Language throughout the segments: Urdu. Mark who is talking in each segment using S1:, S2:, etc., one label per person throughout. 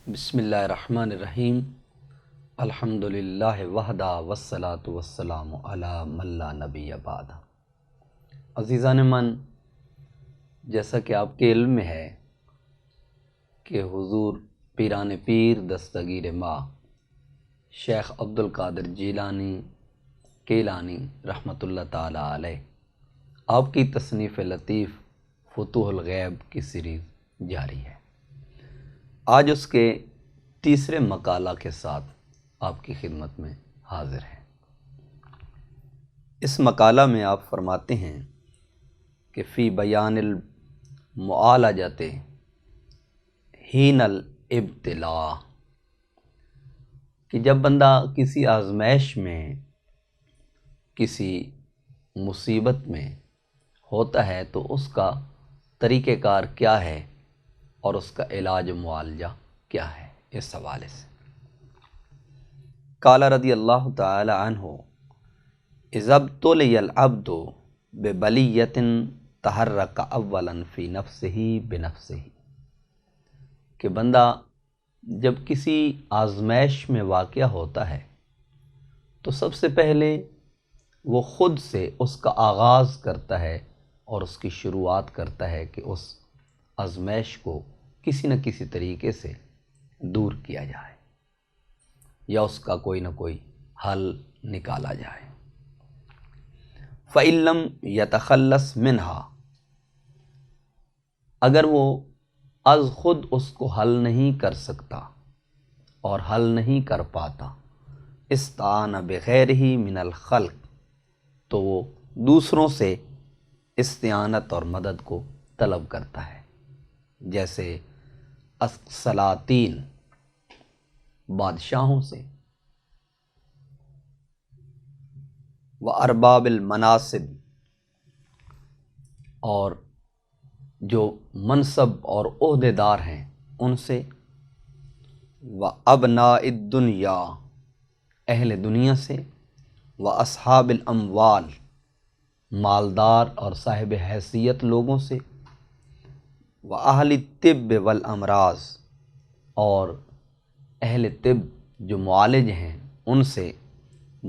S1: بسم اللہ الرحمن الرحیم الحمدللہ وحدہ والصلاة والسلام علی من لا نبی بعد۔ عزیزان من، جیسا کہ آپ کے علم میں ہے کہ حضور پیران پیر دستگیر ماں شیخ عبدالقادر جیلانی کیلانی رحمۃ اللہ تعالی علیہ آپ کی تصنیف لطیف فتوح الغیب کی سیریز جاری ہے۔ آج اس کے تیسرے مقالہ کے ساتھ آپ کی خدمت میں حاضر ہیں۔ اس مقالہ میں آپ فرماتے ہیں کہ فی بیان المعالجۃ حین الابتلاء، کہ جب بندہ کسی آزمائش میں، کسی مصیبت میں ہوتا ہے تو اس کا طریقہ کار کیا ہے اور اس کا علاج و معالجہ کیا ہے، اس حوالے سے قال رضی اللہ تعالی عنہ اذا ابتلی العبد ببلیۃ تحرک اولا فی نفسہ بنفسہ، کہ بندہ جب کسی آزمائش میں واقع ہوتا ہے تو سب سے پہلے وہ خود سے اس کا آغاز کرتا ہے اور اس کی شروعات کرتا ہے کہ اس آزمائش کو کسی نہ کسی طریقے سے دور کیا جائے یا اس کا کوئی نہ کوئی حل نکالا جائے۔ فَإِن لَّمْ يَتَخَلَّصْ مِنْهَا، اگر وہ از خود اس کو حل نہیں کر سکتا اور حل نہیں کر پاتا، استعان بغیرہ من الخلق، تو وہ دوسروں سے استعانت اور مدد کو طلب کرتا ہے، جیسے السلاطین، بادشاہوں سے، وارباب المناصب، اور جو منصب اور عہدے دار ہیں ان سے، وابناء الدنیا، اہل دنیا سے، واصحاب الاموال، مالدار اور صاحب حیثیت لوگوں سے، واہل الطب والامراض، اور اہل طب جو معالج ہیں ان سے،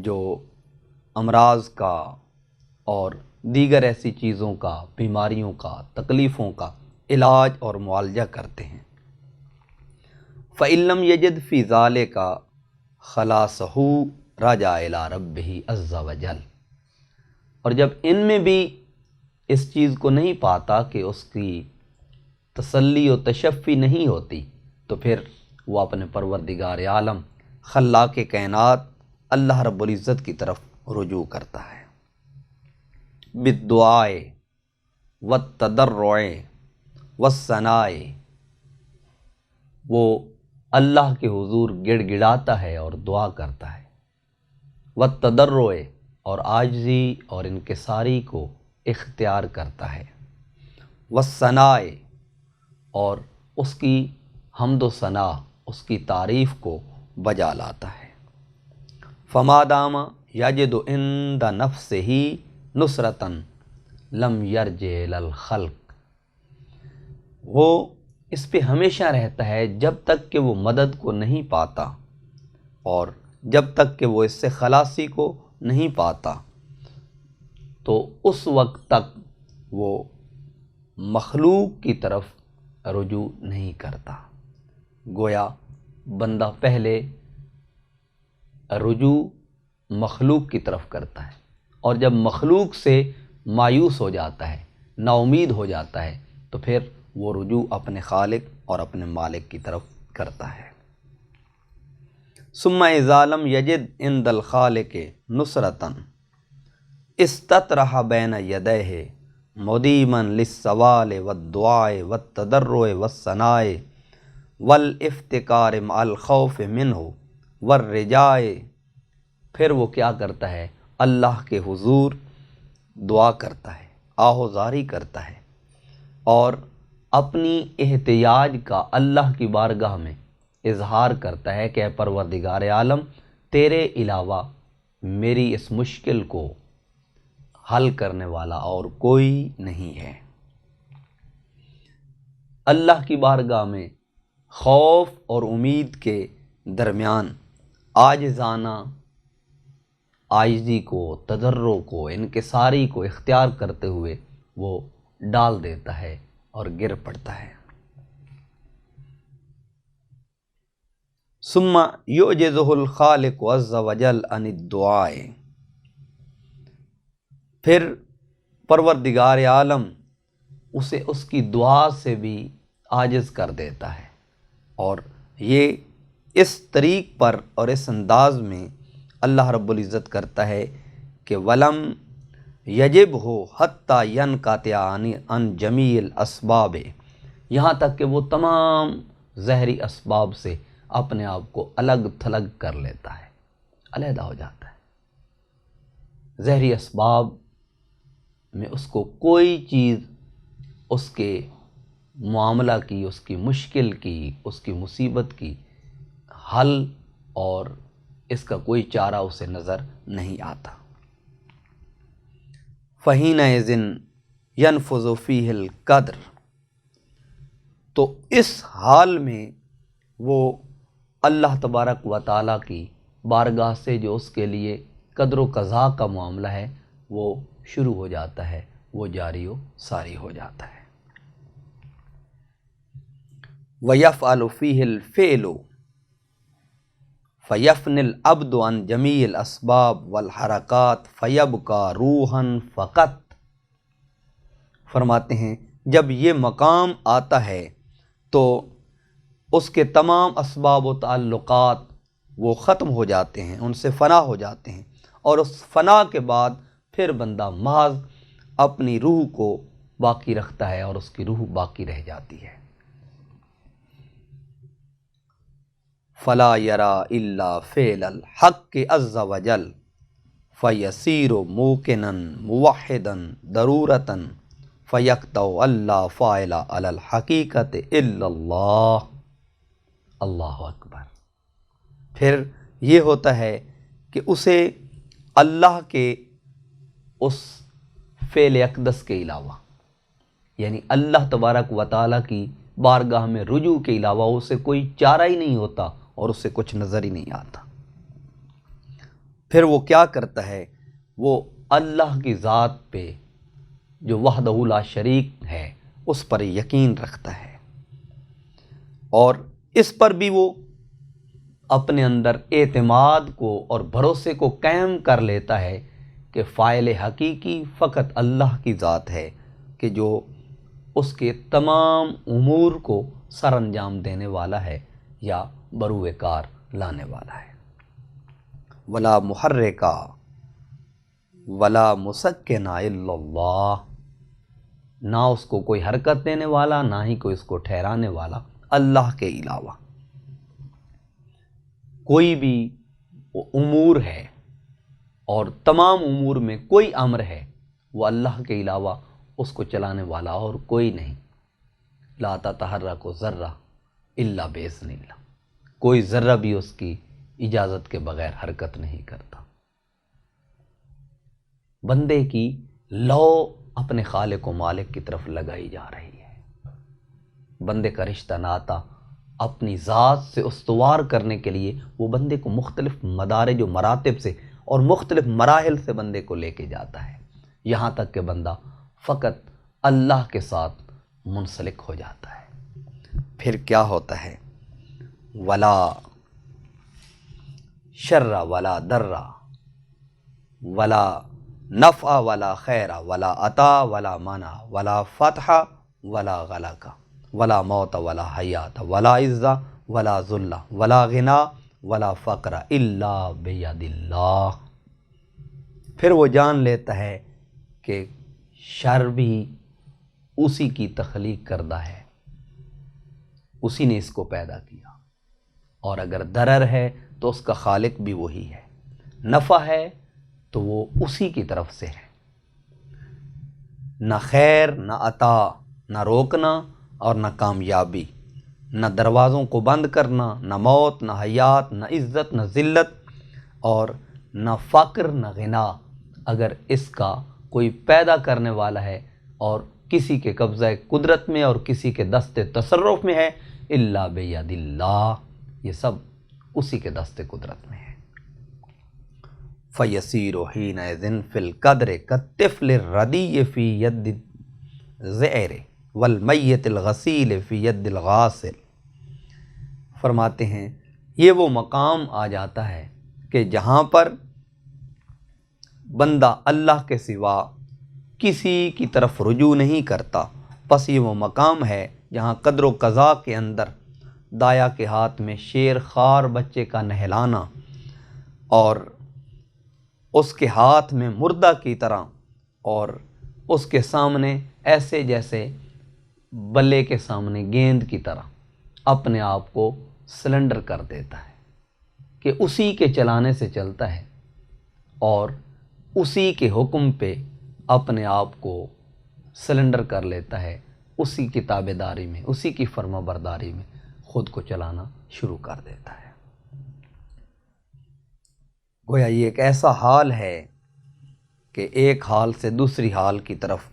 S1: جو امراض کا اور دیگر ایسی چیزوں کا، بیماریوں کا، تکلیفوں کا علاج اور معالجہ کرتے ہیں۔ فَإِن لَّمْ يَجِدْ فِي ذَلِكَ خَلَاصَهُ رَجَعَ إِلَىٰ رَبِّهِ عَزَّ وَجَلَّ، اور جب ان میں بھی اس چیز کو نہیں پاتا کہ اس کی تسلی و تشفی نہیں ہوتی، تو پھر وہ اپنے پروردگار عالم خلاق کائنات اللہ رب العزت کی طرف رجوع کرتا ہے۔ بالدعاء والتضرع والثناء، وہ اللہ کے حضور گڑ گڑاتا ہے اور دعا کرتا ہے، والتضرع، اور عاجزی اور انکساری کو اختیار کرتا ہے، والثناء، اور اس کی حمد و ثنا، اس کی تعریف کو بجا لاتا ہے۔ فما دام یجد عند نفسہ نصرتا لم یرجع الی الخلق، وہ اس پہ ہمیشہ رہتا ہے جب تک کہ وہ مدد کو نہیں پاتا اور جب تک کہ وہ اس سے خلاصی کو نہیں پاتا، تو اس وقت تک وہ مخلوق کی طرف رجوع نہیں کرتا۔ گویا بندہ پہلے رجوع مخلوق کی طرف کرتا ہے، اور جب مخلوق سے مایوس ہو جاتا ہے، نا امید ہو جاتا ہے، تو پھر وہ رجوع اپنے خالق اور اپنے مالک کی طرف کرتا ہے۔ ثم اذا لم یجد عند الخالق نصرتا استطرح بین یدیہ مدیما للسوال والدعاء والتضرع والثناء والافتقار مع الخوف منہ والرجاء، پھر وہ کیا کرتا ہے؟ اللہ کے حضور دعا کرتا ہے، آہوزاری کرتا ہے، اور اپنی احتیاج کا اللہ کی بارگاہ میں اظہار کرتا ہے کہ اے پروردگار عالم، تیرے علاوہ میری اس مشکل کو حل کرنے والا اور کوئی نہیں ہے۔ اللہ کی بارگاہ میں خوف اور امید کے درمیان عاجزانہ عاجزی کو، تضرع کو، انکساری کو اختیار کرتے ہوئے وہ ڈال دیتا ہے اور گر پڑتا ہے۔ ثم یعجزہ الخالق عز وجل عن الدعاء، پھر پروردگار عالم اسے اس کی دعا سے بھی عاجز کر دیتا ہے، اور یہ اس طریق پر اور اس انداز میں اللہ رب العزت کرتا ہے کہ وَلَمْ يَجِبْهُ حَتَّى يَنْقَطِعَ عَنْ جَمِيعِ الْأَسْبَابِ، یہاں تک کہ وہ تمام ظاہری اسباب سے اپنے آپ کو الگ تھلگ کر لیتا ہے، علیحدہ ہو جاتا ہے۔ ظاہری اسباب میں اس کو کوئی چیز اس کے معاملہ کی، اس کی مشکل کی، اس کی مصیبت کی حل اور اس کا کوئی چارہ اسے نظر نہیں آتا۔ فَحِينَئِذٍ يَنْفُذُ فِيهِ الْقَدْرُ، تو اس حال میں وہ اللہ تبارک و تعالیٰ کی بارگاہ سے جو اس کے لیے قدر و قضا کا معاملہ ہے وہ شروع ہو جاتا ہے، وہ جاری و ساری ہو جاتا ہے۔ وَيَفْعَلُ فِيهِ الْفِعْلُ فَيَفْنِ الْعَبْدُ عَنْ جَمِيعِ الْأَسْبَابِ وَالْحَرَكَاتِ فَيَبْقَى رُوحًا فَقَط، فرماتے ہیں جب یہ مقام آتا ہے تو اس کے تمام اسباب و تعلقات وہ ختم ہو جاتے ہیں، ان سے فنا ہو جاتے ہیں، اور اس فنا کے بعد پھر بندہ محض اپنی روح کو باقی رکھتا ہے اور اس کی روح باقی رہ جاتی ہے۔ فَلَا يَرَى إِلَّا فِعْلَ الْحَقِّ عَزَّ وَجَلَّ فَيَصِيرُ مُوقِنًا مُوَحِّدًا ضَرُورَةً فَيَقْطَعُ اللَّا فَاعِلَ عَلَى الْحَقِيقَةِ إِلَّا اللَّهُ۔ اللہ اکبر۔ پھر یہ ہوتا ہے کہ اسے اللہ کے اس فعل اقدس کے علاوہ، یعنی اللہ تبارک و تعالیٰ کی بارگاہ میں رجوع کے علاوہ اسے کوئی چارہ ہی نہیں ہوتا اور اسے کچھ نظر ہی نہیں آتا۔ پھر وہ کیا کرتا ہے، وہ اللہ کی ذات پہ جو وحدہ لا شریک ہے اس پر یقین رکھتا ہے، اور اس پر بھی وہ اپنے اندر اعتماد کو اور بھروسے کو قائم کر لیتا ہے کہ فاعل حقیقی فقط اللہ کی ذات ہے کہ جو اس کے تمام امور کو سر انجام دینے والا ہے یا بروئے کار لانے والا ہے۔ ولا محرکا ولا مسکنا الا اللہ، نہ اس کو کوئی حرکت دینے والا، نہ ہی کوئی اس کو ٹھہرانے والا اللہ کے علاوہ۔ کوئی بھی امور ہے اور تمام امور میں کوئی امر ہے وہ اللہ کے علاوہ اس کو چلانے والا اور کوئی نہیں۔ لا تتحرک ذرہ الا باذن اللہ، کوئی ذرہ بھی اس کی اجازت کے بغیر حرکت نہیں کرتا۔ بندے کی لو اپنے خالق و مالک کی طرف لگائی جا رہی ہے۔ بندے کا رشتہ ناتا اپنی ذات سے استوار کرنے کے لیے وہ بندے کو مختلف مدارج و مراتب سے اور مختلف مراحل سے بندے کو لے کے جاتا ہے، یہاں تک کہ بندہ فقط اللہ کے ساتھ منسلک ہو جاتا ہے۔ پھر کیا ہوتا ہے، ولا شر ولا در ولا نفع ولا خیر ولا عطا ولا منع ولا فتح ولا غلق ولا موت ولا حیات ولا عزہ ولا ذل ولا غنا ولا فقر الا بید اللہ۔ پھر وہ جان لیتا ہے کہ شر بھی اسی کی تخلیق کردہ ہے، اسی نے اس کو پیدا کیا، اور اگر ضرر ہے تو اس کا خالق بھی وہی ہے، نفع ہے تو وہ اسی کی طرف سے ہے۔ نہ خیر نہ عطا، نہ روکنا اور نہ کامیابی، نہ دروازوں کو بند کرنا، نہ موت، نہ حیات، نہ عزت، نہ ذلت، اور نہ فقر نہ غنا، اگر اس کا کوئی پیدا کرنے والا ہے اور کسی کے قبضہ قدرت میں اور کسی کے دست تصرف میں ہے الا بید اللہ، یہ سب اسی کے دست قدرت میں ہے۔ فیسیر حینئذ فی القدر کالطفل الردی فی ید الزئر والمیت الغسیل فی ید الغاسل۔ فرماتے ہیں یہ وہ مقام آ جاتا ہے کہ جہاں پر بندہ اللہ کے سوا کسی کی طرف رجوع نہیں کرتا، پس یہ وہ مقام ہے جہاں قدر و قضا کے اندر دایا کے ہاتھ میں شیر خوار بچے کا نہلانا اور اس کے ہاتھ میں مردہ کی طرح اور اس کے سامنے ایسے جیسے بلے کے سامنے گیند کی طرح اپنے آپ کو سلنڈر کر دیتا ہے کہ اسی کے چلانے سے چلتا ہے اور اسی کے حکم پہ اپنے آپ کو سلنڈر کر لیتا ہے، اسی کی تابع داری میں، اسی کی فرما برداری میں خود کو چلانا شروع کر دیتا ہے۔ گویا یہ ایک ایسا حال ہے کہ ایک حال سے دوسری حال کی طرف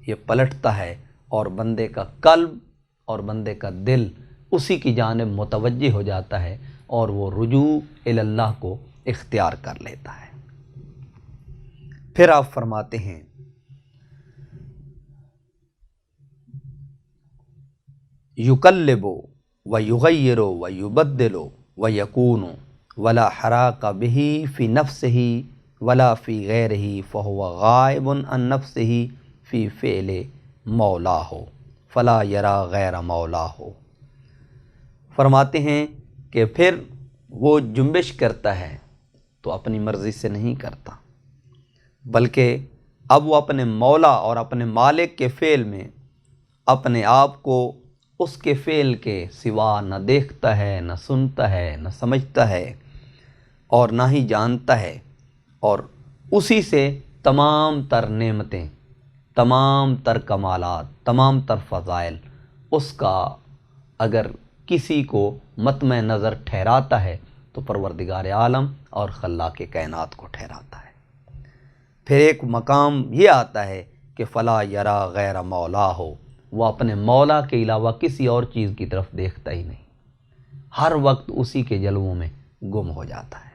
S1: یہ پلٹتا ہے اور بندے کا قلب اور بندے کا دل اسی کی جانب متوجہ ہو جاتا ہے اور وہ رجوع الی اللہ کو اختیار کر لیتا ہے۔ پھر آپ فرماتے ہیں یقلب و یغیر و یبدل و یکون ولا حراک بہ فی نفسہ ولا فی غیرہ فہو غائب عن نفسہ فی فعل مولاہ فلا یرا غیر مولاہ۔ فرماتے ہیں کہ پھر وہ جنبش کرتا ہے تو اپنی مرضی سے نہیں کرتا، بلکہ اب وہ اپنے مولا اور اپنے مالک کے فعل میں اپنے آپ کو اس کے فعل کے سوا نہ دیکھتا ہے، نہ سنتا ہے، نہ سمجھتا ہے اور نہ ہی جانتا ہے، اور اسی سے تمام تر نعمتیں، تمام تر کمالات، تمام تر فضائل اس کا اگر کسی کو مطمع نظر ٹھہراتا ہے تو پروردگار عالم اور خلاق کائنات کو ٹھہراتا ہے۔ پھر ایک مقام یہ آتا ہے کہ فلا یرا غیر مولا ہو، وہ اپنے مولا کے علاوہ کسی اور چیز کی طرف دیکھتا ہی نہیں، ہر وقت اسی کے جلووں میں گم ہو جاتا ہے۔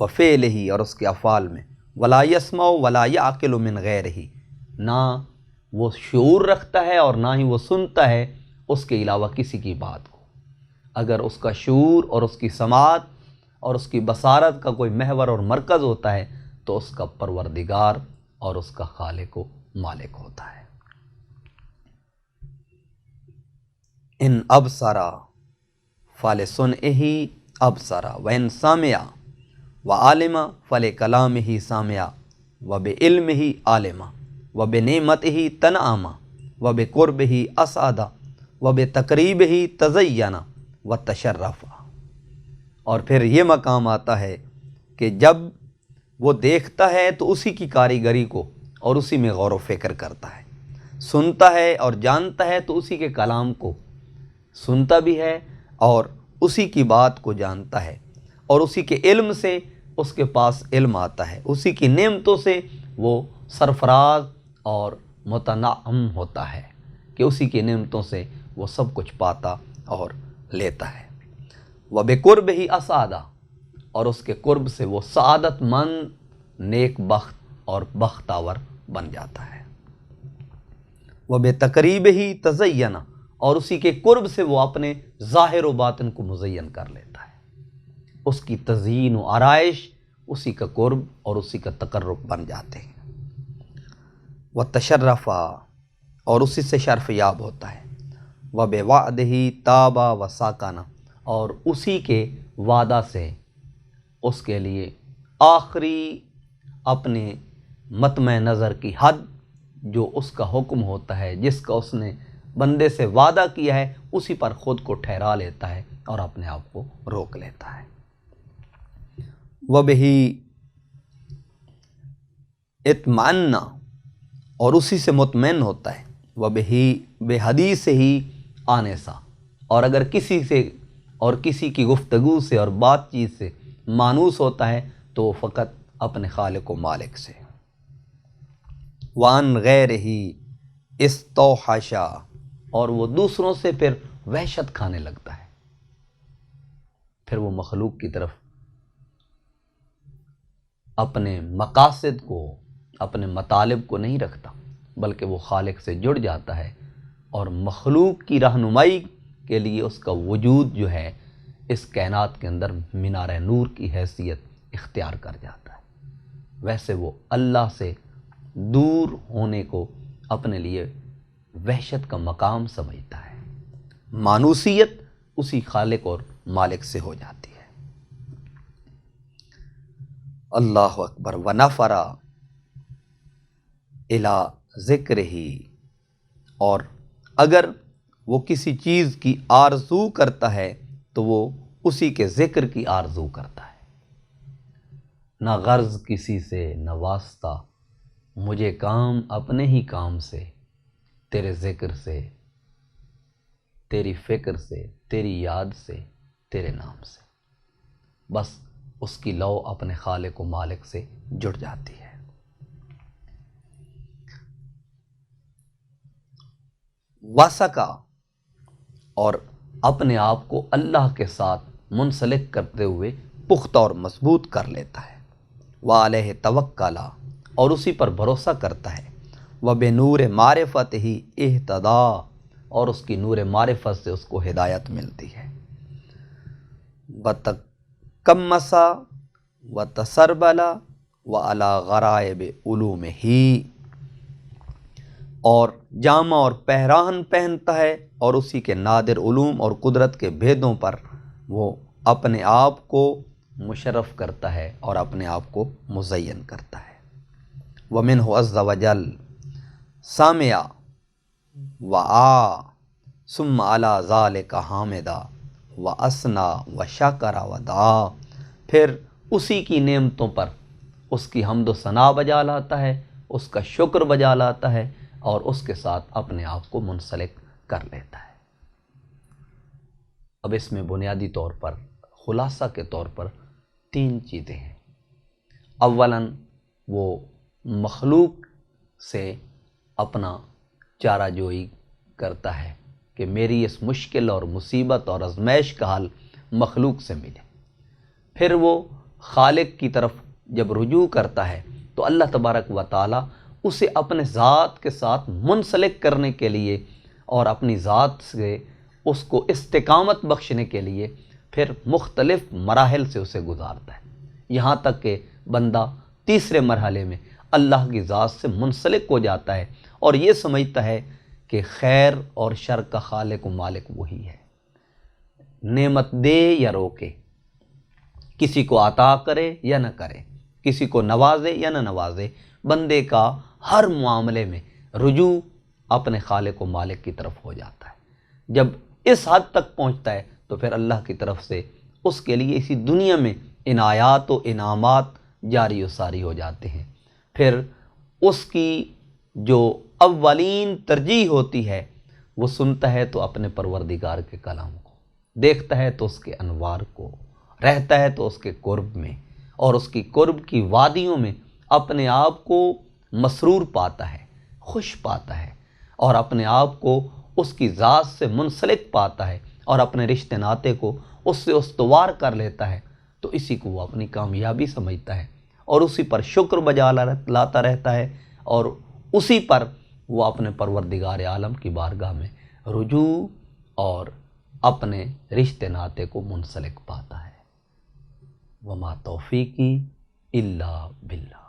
S1: وفعلہ، اور اس کے افعال میں، ولا یسمع ولا یعقل من غیرہ، نہ وہ شعور رکھتا ہے اور نہ ہی وہ سنتا ہے اس کے علاوہ کسی کی بات کو۔ اگر اس کا شعور اور اس کی سماعت اور اس کی بصارت کا کوئی محور اور مرکز ہوتا ہے تو اس کا پروردگار اور اس کا خالق و مالک ہوتا ہے۔ ان ابصرا فلسنعہ ابصرا وان سمع وعلم فلکلامہ سامع وبعلمہ عالم وبنعمتہ تنعم وبقربہ اسعد وبتقریبہ تزین وتشرف۔ اور پھر یہ مقام آتا ہے کہ جب وہ دیکھتا ہے تو اسی کی کاریگری کو اور اسی میں غور و فکر کرتا ہے، سنتا ہے اور جانتا ہے تو اسی کے کلام کو سنتا بھی ہے اور اسی کی بات کو جانتا ہے، اور اسی کے علم سے اس کے پاس علم آتا ہے، اسی کی نعمتوں سے وہ سرفراز اور متنعم ہوتا ہے کہ اسی کی نعمتوں سے وہ سب کچھ پاتا اور لیتا ہے۔ وَبِقُرْبِهِ أَسْعَدَ، اور اس کے قرب سے وہ سعادت مند، نیک بخت اور بختاور بن جاتا ہے۔ وَبِتَقْرِيبِهِ تَزَيَّنَ، اور اسی کے قرب سے وہ اپنے ظاہر و باطن کو مزین کر لیتا ہے، اس کی تزیین و آرائش اسی کا قرب اور اسی کا تقرب بن جاتے ہیں۔ وَتَشَرَّفَ، اور اسی سے شرف یاب ہوتا ہے۔ وَبِوَعْدِهِ تَابَ وَسَاكَنَ، اور اسی کے وعدہ سے اس کے لیے آخری اپنے مطمع نظر کی حد جو اس کا حکم ہوتا ہے، جس کا اس نے بندے سے وعدہ کیا ہے، اسی پر خود کو ٹھہرا لیتا ہے اور اپنے آپ کو روک لیتا ہے۔ وَبِهِ اطمأن، اور اسی سے مطمئن ہوتا ہے۔ وَبِهِ بِحَدِيثِهِ آنسا، اور اگر کسی سے اور کسی کی گفتگو سے اور بات چیت سے مانوس ہوتا ہے تو وہ فقط اپنے خالق و مالک سے۔ وَعَنْ غَيْرِهِ اسْتَوْحَشَ، اور وہ دوسروں سے پھر وحشت کھانے لگتا ہے، پھر وہ مخلوق کی طرف اپنے مقاصد کو، اپنے مطالب کو نہیں رکھتا، بلکہ وہ خالق سے جڑ جاتا ہے اور مخلوق کی رہنمائی کے لیے اس کا وجود جو ہے اس کائنات کے اندر مینار نور کی حیثیت اختیار کر جاتا ہے۔ ویسے وہ اللہ سے دور ہونے کو اپنے لیے وحشت کا مقام سمجھتا ہے، مانوسیت اسی خالق اور مالک سے ہو جاتی ہے۔ اللہ اکبر۔ ونفر الی ذکرہ، اور اگر وہ کسی چیز کی آرزو کرتا ہے تو وہ اسی کے ذکر کی آرزو کرتا ہے۔ نہ غرض کسی سے نہ واسطہ، مجھے کام اپنے ہی کام سے، تیرے ذکر سے، تیری فکر سے، تیری یاد سے، تیرے نام سے، بس اس کی لو اپنے خالق و مالک سے جڑ جاتی ہے۔ وسکا، اور اپنے آپ کو اللہ کے ساتھ منسلک کرتے ہوئے پختہ اور مضبوط کر لیتا ہے۔ وعلیہ توکل، اور اسی پر بھروسہ کرتا ہے۔ وبنور معرفت ہی اہتدا، اور اس کی نور معرفت سے اس کو ہدایت ملتی ہے۔ وتکمسا وتسربلا وعلی غرائب علومہ، اور جامہ اور پہراہن پہنتا ہے اور اسی کے نادر علوم اور قدرت کے بھیدوں پر وہ اپنے آپ کو مشرف کرتا ہے اور اپنے آپ کو مزین کرتا ہے۔ ومنہ عز وجل سامع وآ ثم علی ذالک حامدا واسنا وشکر ودعا، پھر اسی کی نعمتوں پر اس کی حمد و ثنا بجا لاتا ہے، اس کا شکر بجا لاتا ہے اور اس کے ساتھ اپنے آپ کو منسلک کر لیتا ہے۔ اب اس میں بنیادی طور پر خلاصہ کے طور پر 3 چیزیں ہیں۔ اولاً وہ مخلوق سے اپنا چارہ جوئی کرتا ہے کہ میری اس مشکل اور مصیبت اور آزمائش کا حل مخلوق سے ملے۔ پھر وہ خالق کی طرف جب رجوع کرتا ہے تو اللہ تبارک و تعالی اسے اپنے ذات کے ساتھ منسلک کرنے کے لیے اور اپنی ذات سے اس کو استقامت بخشنے کے لیے پھر مختلف مراحل سے اسے گزارتا ہے، یہاں تک کہ بندہ تیسرے مرحلے میں اللہ کی ذات سے منسلک ہو جاتا ہے اور یہ سمجھتا ہے کہ خیر اور شر کا خالق و مالک وہی ہے، نعمت دے یا روکے، کسی کو عطا کرے یا نہ کرے، کسی کو نوازے یا نہ نوازے، بندے کا ہر معاملے میں رجوع اپنے خالق و مالک کی طرف ہو جاتا ہے۔ جب اس حد تک پہنچتا ہے تو پھر اللہ کی طرف سے اس کے لیے اسی دنیا میں عنایات و انعامات جاری و ساری ہو جاتے ہیں۔ پھر اس کی جو اولین ترجیح ہوتی ہے وہ سنتا ہے تو اپنے پروردگار کے کلام کو، دیکھتا ہے تو اس کے انوار کو، رہتا ہے تو اس کے قرب میں اور اس کی قرب کی وادیوں میں اپنے آپ کو مسرور پاتا ہے، خوش پاتا ہے اور اپنے آپ کو اس کی ذات سے منسلک پاتا ہے اور اپنے رشتے ناطے کو اس سے استوار کر لیتا ہے، تو اسی کو وہ اپنی کامیابی سمجھتا ہے اور اسی پر شکر بجا لاتا رہتا ہے اور اسی پر وہ اپنے پروردگار عالم کی بارگاہ میں رجوع اور اپنے رشتے ناطے کو منسلک پاتا ہے۔ وما توفیقی الا باللہ۔